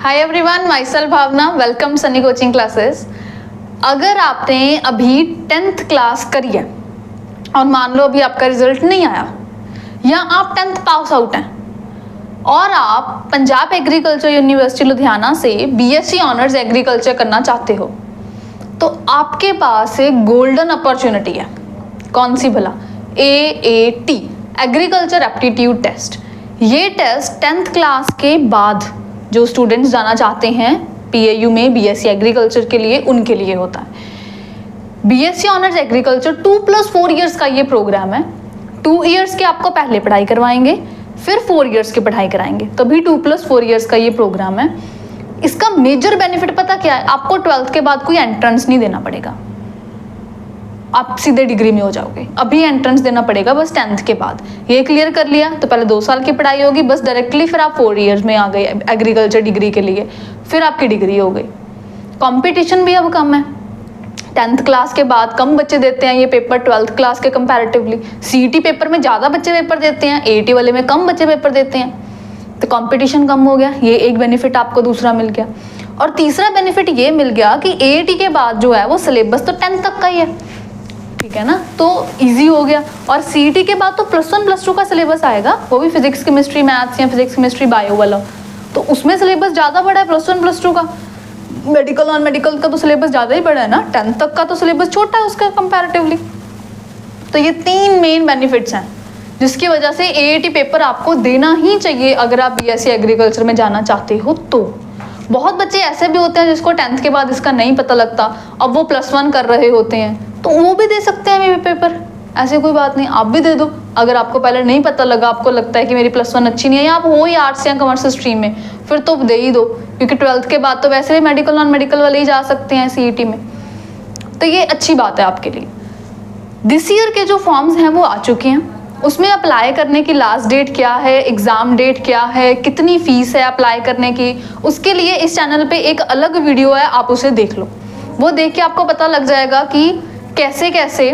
हाय everyone, myself Bhavna, welcome Sunny coaching classes. अगर आपने अभी 10th क्लास करी है और मान लो अभी आपका रिजल्ट नहीं आया या आप 10th पास आउट हैं और आप पंजाब एग्रीकल्चर यूनिवर्सिटी लुधियाना से बीएससी ऑनर्स एग्रीकल्चर करना चाहते हो, तो आपके पास एक गोल्डन अपॉर्चुनिटी है। कौन सी भला? AAT, agriculture aptitude test. ये टेस्ट 10th क्लास के बाद जो स्टूडेंट्स जाना चाहते हैं PAU में बीएससी एग्रीकल्चर के लिए, उनके लिए होता है। बीएससी ऑनर्स एग्रीकल्चर 2+4 इयर्स का ये प्रोग्राम है। 2 इयर्स के आपको पहले पढ़ाई करवाएंगे, फिर 4 इयर्स की पढ़ाई कराएंगे, तभी 2+4 इयर्स का ये प्रोग्राम है। इसका मेजर बेनिफिट पता क्या है? आपको 12th के बाद कोई एंट्रेंस नहीं देना पड़ेगा, आप सीधे डिग्री में हो जाओगे। अभी एंट्रेंस देना पड़ेगा बस 10th के बाद। ये क्लियर कर लिया तो पहले 2 साल की पढ़ाई होगी बस डायरेक्टली, फिर आप 4 इयर्स में आ गए एग्रीकल्चर डिग्री के लिए, फिर आपकी डिग्री हो गई। कंपटीशन भी अब कम है, 10th क्लास के बाद कम बच्चे देते हैं ये पेपर 12th क्लास के कंपैरेटिवली। CET पेपर में ज़्यादा बच्चे पेपर देते हैं, AAT वाले में कम बच्चे पेपर देते हैं, तो कंपटीशन कम हो गया। ये एक बेनिफिट आपको दूसरा मिल गया। और तीसरा बेनिफिट ये मिल गया कि AAT के बाद जो है वो सिलेबस तो 10th तक का ही है, ठीक है ना, तो इजी हो गया। और CET के बाद तो +1 +2 का सिलेबस आएगा, वो भी फिजिक्स केमिस्ट्री मैथ्स या फिजिक्स केमिस्ट्री बायो वाला, तो उसमें सिलेबस ज़्यादा बड़ा है +1 +2 का। मेडिकल नॉन मेडिकल का तो सिलेबस ज़्यादा ही बड़ा है ना, 10th तक का तो सिलेबस छोटा है उसका कंपैरेटिवली। तो ये 3 मेन बेनिफिट्स हैं जिसकी वजह से AAT पेपर आपको देना ही चाहिए अगर आप बीएससी एग्रीकल्चर में जाना चाहते हो। तो बहुत बच्चे ऐसे भी होते हैं जिसको 10th के बाद इसका नहीं पता लगता, अब वो +1 कर रहे होते हैं, तो वो भी दे सकते हैं ये पेपर, ऐसे कोई बात नहीं, आप भी दे दो। अगर आपको पहले नहीं पता लगा, आपको लगता है कि मेरी +1 अच्छी नहीं है, या आप हो ही आर्ट्स या कॉमर्स स्ट्रीम में, फिर तो दे ही दो, क्योंकि 12th के बाद तो वैसे भी मेडिकल नॉन मेडिकल वाले ही जा सकते हैं CET में। तो ये अच्छी बात है आपके लिए। दिस ईयर के जो फॉर्म्स हैं वो आ चुके हैं, उसमें अप्लाई करने की लास्ट डेट क्या है, एग्ज़ाम डेट क्या है, कितनी फ़ीस है अप्लाई करने की, उसके लिए इस चैनल पे एक अलग वीडियो है, आप उसे देख लो। वो देख के आपको पता लग जाएगा कि कैसे कैसे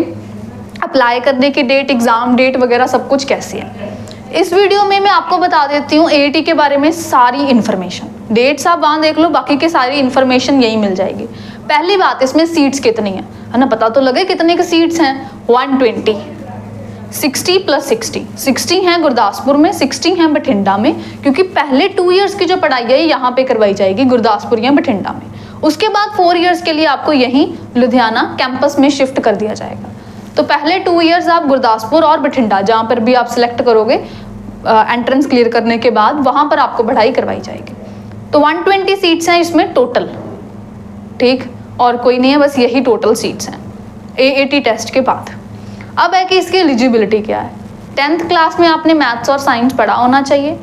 अप्लाई करने की डेट, एग्ज़ाम डेट वगैरह सब कुछ कैसे है। इस वीडियो में मैं आपको बता देती हूँ AAT के बारे में सारी इन्फॉर्मेशन। डेट्स आप वहाँ देख लो, बाकी की सारी इन्फॉर्मेशन यही मिल जाएगी। पहली बात, इसमें सीट्स कितनी है ना, पता तो लगे कितने की सीट्स हैं। 120, 60 + 60, 60 हैं गुरदासपुर में, 60 हैं बठिंडा में, क्योंकि पहले 2 इयर्स की जो पढ़ाई है यहाँ पे करवाई जाएगी गुरदासपुर या बठिंडा में। उसके बाद 4 इयर्स के लिए आपको यहीं लुधियाना कैंपस में शिफ्ट कर दिया जाएगा। तो पहले 2 इयर्स आप गुरदासपुर और बठिंडा, जहाँ पर भी आप सिलेक्ट करोगे एंट्रेंस क्लियर करने के बाद, वहाँ पर आपको पढ़ाई करवाई जाएगी। तो 120 सीट्स हैं इसमें टोटल, ठीक, और कोई नहीं है, बस यही टोटल सीट्स हैं AAT टेस्ट के बाद। अब है कि इसकी एलिजिबिलिटी क्या है। 10th क्लास में आपने मैथ्स और साइंस पढ़ा होना चाहिए,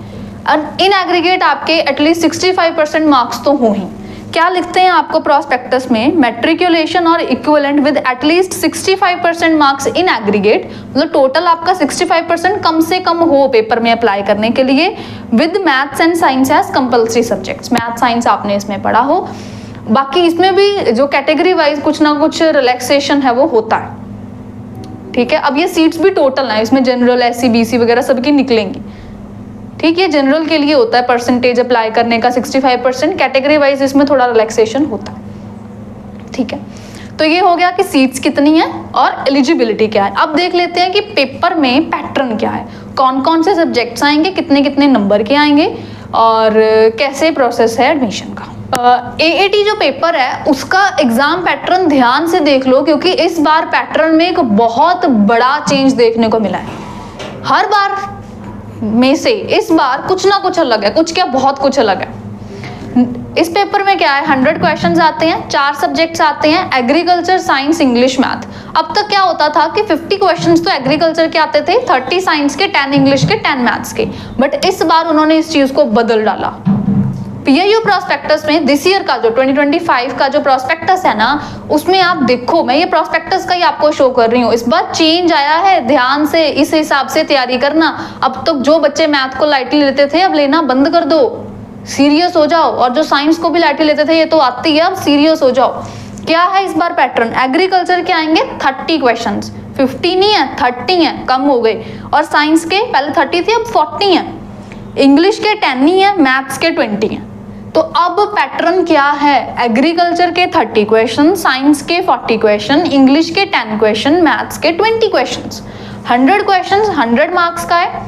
और इन एग्रीगेट आपके एटलीस्ट 65% मार्क्स तो हो ही। क्या लिखते हैं आपको प्रोस्पेक्टस में? मैट्रिकुलेशन और equivalent with at least 65% marks in aggregate, मतलब टोटल आपका 65% कम से कम हो पेपर में अप्लाई करने के लिए, with maths and science as compulsory subjects. Math science आपने इसमें पढ़ा हो। बाकी इसमें भी जो कैटेगरी वाइज कुछ ना कुछ रिलैक्सेशन है वो होता है, ठीक है। अब ये सीट्स भी टोटल हैं, इसमें जनरल, SC BC वगैरह सबकी निकलेंगी, ठीक है। जनरल के लिए होता है परसेंटेज अप्लाई करने का 65%, कैटेगरी वाइज इसमें थोड़ा रिलैक्सेशन होता है, ठीक है। तो ये हो गया कि सीट्स कितनी है और एलिजिबिलिटी क्या है। अब देख लेते हैं कि पेपर में पैटर्न क्या है, कौन कौन से सब्जेक्ट्स आएंगे, कितने कितने नंबर के आएंगे और कैसे प्रोसेस है एडमिशन का। AAT जो पेपर है उसका एग्जाम पैटर्न ध्यान से देख लो, क्योंकि इस बार पैटर्न में एक बहुत बड़ा चेंज देखने को मिला है। हर बार में से इस बार कुछ ना कुछ अलग है, कुछ क्या बहुत कुछ अलग है। इस पेपर में क्या है, 100 क्वेश्चंस आते हैं, 4 सब्जेक्ट्स आते हैं, एग्रीकल्चर, साइंस, इंग्लिश, मैथ। अब तक क्या होता था कि 50 क्वेश्चंस तो एग्रीकल्चर के आते थे, 30 साइंस के, 10 इंग्लिश के, 10 मैथ्स के, बट इस बार उन्होंने इस चीज को बदल डाला। PAU प्रोस्पेक्टस में दिस ईयर का जो 2025 का जो प्रोस्पेक्टस है ना, उसमें आप देखो, मैं ये प्रोस्पेक्टस का ही आपको शो कर रही हूँ, इस बार चेंज आया है, ध्यान से इस हिसाब से तैयारी करना। अब तक जो बच्चे मैथ को लाइटली लेते थे अब लेना बंद कर दो, सीरियस हो जाओ, और जो साइंस को भी लाइटली लेते थे ये तो आती है, अब सीरियस हो जाओ। क्या है इस बार पैटर्न, एग्रीकल्चर के आएंगे 30 क्वेश्चन, 50 नहीं है 30 है, कम हो गए, और साइंस के पहले 30 थे अब 40 है, इंग्लिश के 10 नहीं है, मैथ्स के 20 है। तो अब पैटर्न क्या है, एग्रीकल्चर के 30 क्वेश्चन, साइंस के 40 क्वेश्चन, इंग्लिश के 10 क्वेश्चन, मैथ्स के 20 क्वेश्चन। 100 क्वेश्चन 100 मार्क्स का है,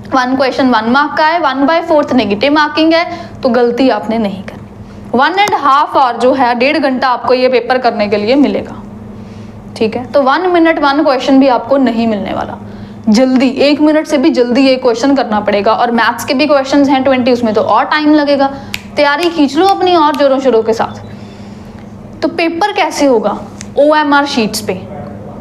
1 क्वेश्चन 1 मार्क का है, 1/4 नेगेटिव मार्किंग है, तो गलती आपने नहीं करनी। 1.5 आवर जो है, 1.5 घंटा आपको ये पेपर करने के लिए मिलेगा, ठीक है। तो 1 मिनट 1 क्वेश्चन भी आपको नहीं मिलने वाला, जल्दी 1 मिनट से भी जल्दी ये क्वेश्चन करना पड़ेगा। और मैथ्स के भी क्वेश्चंस हैं 20, उसमें तो और टाइम लगेगा। तैयारी खींच लो अपनी और जोरों शोरों के साथ। तो पेपर कैसे होगा, OMR शीट्स पे,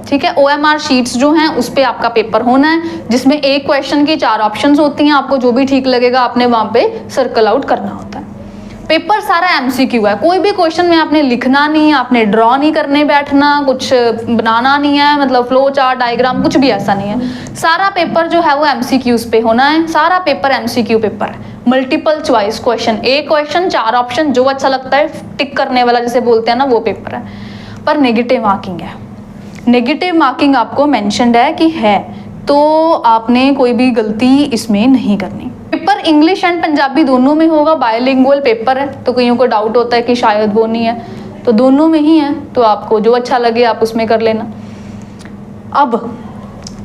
ठीक है। OMR शीट्स जो हैं उस पे आपका पेपर होना है, जिसमें एक क्वेश्चन की 4 ऑप्शंस होती हैं, आपको जो भी ठीक लगेगा आपने वहां पे सर्कल आउट करना होता है। पेपर सारा MCQ है, कोई भी क्वेश्चन में आपने लिखना नहीं, आपने ड्रॉ नहीं करने बैठना, कुछ बनाना नहीं है, मतलब फ्लो चार्ट डायग्राम कुछ भी ऐसा नहीं है। सारा पेपर जो है वो MCQs पे होना है, सारा पेपर MCQ पेपर है। मल्टीपल चॉइस क्वेश्चन, एक क्वेश्चन 4 ऑप्शन, जो अच्छा लगता है टिक करने वाला जिसे बोलते हैं ना, वो पेपर है। पर नेगेटिव मार्किंग है, नेगेटिव मार्किंग आपको मेंशन्ड है कि है, तो आपने कोई भी गलती इसमें नहीं करनी। पेपर इंग्लिश एंड पंजाबी दोनों में होगा, बायलिंगुअल पेपर है, तो कईयों को डाउट होता है कि शायद वो नहीं है, तो दोनों में ही है, तो आपको जो अच्छा लगे आप उसमें कर लेना। अब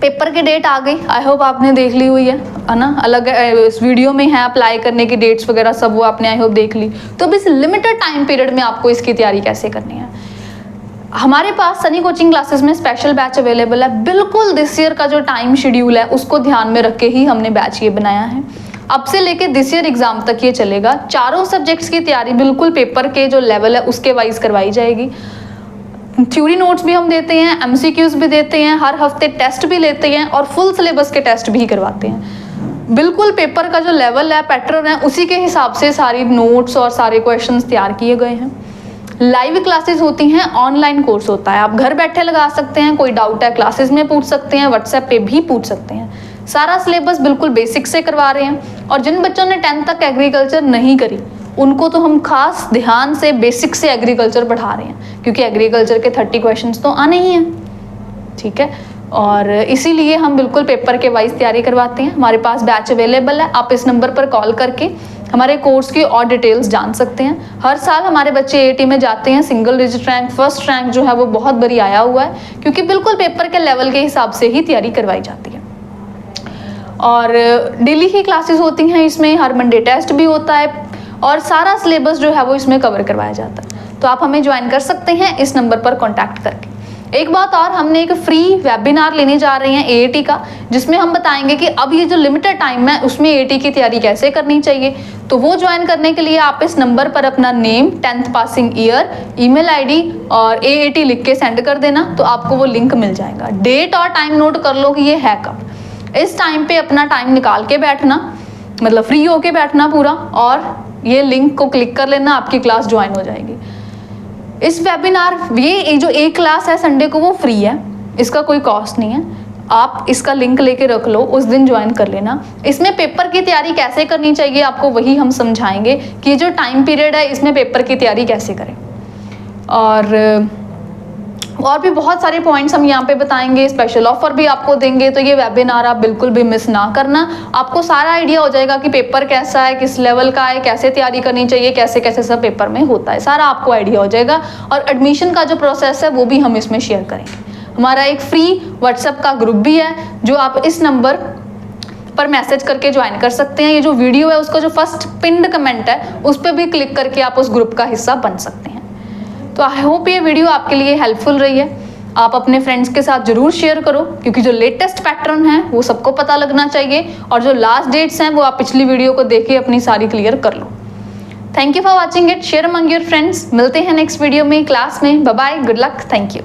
पेपर की डेट आ गई, आई होप आपने देख ली हुई है ना, अलग इस वीडियो में है अप्लाई करने की डेट्स वगैरह सब, वो आपने आई होप देख ली। तो अब इस लिमिटेड टाइम पीरियड में आपको इसकी तैयारी कैसे करनी है। हमारे पास सनी कोचिंग क्लासेस में स्पेशल बैच अवेलेबल है, बिल्कुल दिस ईयर का जो टाइम शेड्यूल है उसको ध्यान में रख के ही हमने बैच ये बनाया है। अब से लेके दिस ईयर एग्जाम तक ये चलेगा, चारों सब्जेक्ट्स की तैयारी बिल्कुल पेपर के जो लेवल है उसके वाइज करवाई जाएगी। थ्योरी नोट्स भी हम देते हैं, MCQs भी देते हैं, हर हफ्ते टेस्ट भी लेते हैं और फुल सिलेबस के टेस्ट भी करवाते हैं। बिल्कुल पेपर का जो लेवल है, पैटर्न है, उसी के हिसाब से सारी नोट्स और सारे क्वेश्चंस तैयार किए गए हैं। लाइव क्लासेस होती हैं, ऑनलाइन कोर्स होता है, आप घर बैठे लगा सकते हैं, कोई डाउट है क्लासेस में पूछ सकते हैं, व्हाट्सएप पे भी पूछ सकते हैं। सारा सिलेबस बिल्कुल बेसिक से करवा रहे हैं। और जिन बच्चों ने 10th तक एग्रीकल्चर नहीं करी उनको तो हम खास ध्यान से बेसिक से एग्रीकल्चर पढ़ा रहे हैं, क्योंकि एग्रीकल्चर के 30 क्वेश्चंस तो आने ही हैं, ठीक है। और इसीलिए हम बिल्कुल पेपर के वाइज तैयारी करवाते हैं। हमारे पास बैच अवेलेबल है, आप इस नंबर पर कॉल करके हमारे कोर्स की और डिटेल्स जान सकते हैं। हर साल हमारे बच्चे AIT में जाते हैं, single digit rank, first rank जो है वो बहुत बड़ी आया हुआ है, क्योंकि बिल्कुल पेपर के लेवल के हिसाब से ही तैयारी करवाई जाती है। और डेली ही क्लासेस होती हैं इसमें, हर मंडे टेस्ट भी होता है और सारा सिलेबस जो है वो इसमें कवर करवाया जाता है। तो आप हमें ज्वाइन कर सकते हैं इस नंबर पर कॉन्टैक्ट करके। एक बात और, हमने एक फ्री वेबिनार लेने जा रहे हैं AIT का, जिसमें हम बताएंगे कि अब ये जो लिमिटेड टाइम है उसमें AIT की तैयारी कैसे करनी चाहिए। तो वो ज्वाइन करने के लिए आप इस नंबर पर अपना name, 10th passing year, email ID और AIT लिख के सेंड कर देना, तो आपको वो लिंक मिल जाएगा। डेट और टाइम नोट कर लो कि ये है कब। इस टाइम पे अपना टाइम निकाल के बैठना, मतलब फ्री होके बैठना पूरा, और ये लिंक को क्लिक कर लेना, आपकी क्लास ज्वाइन हो जाएगी। इस वेबिनार, ये जो एक क्लास है संडे को, वो फ्री है, इसका कोई कॉस्ट नहीं है। आप इसका लिंक लेके रख लो, उस दिन ज्वाइन कर लेना। इसमें पेपर की तैयारी कैसे करनी चाहिए आपको वही हम समझाएंगे कि ये जो टाइम पीरियड है इसमें पेपर की तैयारी कैसे करें। और भी बहुत सारे पॉइंट्स हम यहाँ पे बताएंगे, स्पेशल ऑफर भी आपको देंगे, तो ये वेबिनार आप बिल्कुल भी मिस ना करना। आपको सारा आइडिया हो जाएगा कि पेपर कैसा है, किस लेवल का है, कैसे तैयारी करनी चाहिए, कैसे कैसे सब पेपर में होता है, सारा आपको आइडिया हो जाएगा। और एडमिशन का जो प्रोसेस है वो भी हम इसमें शेयर करेंगे। हमारा एक फ्री व्हाट्सएप का ग्रुप भी है, जो आप इस नंबर पर मैसेज करके ज्वाइन कर सकते हैं। ये जो वीडियो है उसका जो फर्स्ट पिन्ड कमेंट है उस पर भी क्लिक करके आप उस ग्रुप का हिस्सा बन सकते हैं। तो आई होप ये वीडियो आपके लिए हेल्पफुल रही है। आप अपने फ्रेंड्स के साथ जरूर शेयर करो, क्योंकि जो लेटेस्ट पैटर्न है वो सबको पता लगना चाहिए, और जो लास्ट डेट्स हैं वो आप पिछली वीडियो को देख के अपनी सारी क्लियर कर लो। Thank you for watching it, share among your friends. मिलते हैं नेक्स्ट वीडियो में, क्लास में। Bye bye, good luck, thank you.